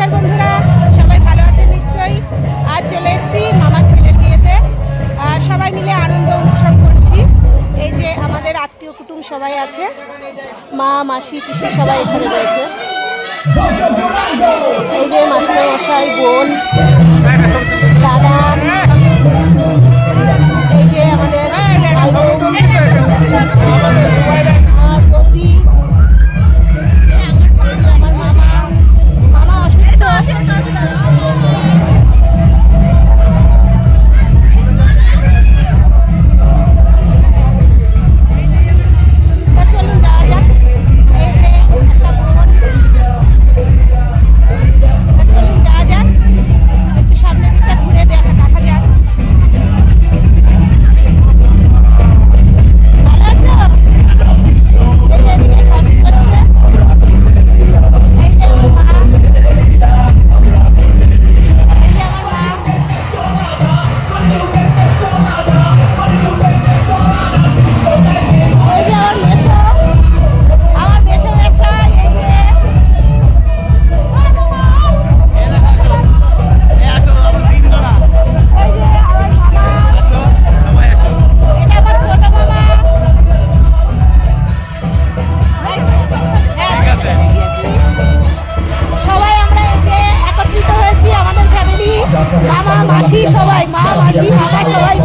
নমস্কার বন্ধুরা, সবাই ভালো আছেন নিশ্চয়ই। আজ চলে এসেছি মামা ছেলের বিয়েতে। সবাই মিলে আনন্দ উৎসব করছি। এই যে আমাদের আত্মীয় কুটুম সবাই আছে, মা মাসি পিসি সবাই এখানে রয়েছে। এই যে মাস্টার মশাই, বোন, দাদা, এই যে আমাদের ভাই বোন, আর বৌদি, আমার মামা অসুস্থ। চলুন যাওয়া যাক। এই যে একটা বোন, চলুন যাওয়া যাক, একটু সামনের দিকটা ঘুরে দেখা যাক। ভালো আছো? এই যে এদিকে কফি করছে। এই যে আমার মা, এই যে আমার মা। এই যে আমার মেশো, আমার মেশো ব্যবসায়। এই যে এই যে আমার মামা, এটা আমার ছোট মামা। সবাই আমরা এই যে একত্রিত হয়েছি, আমাদের ফ্যামিলি, মামা মাসি সবাই, মা মাসি মামা সবাই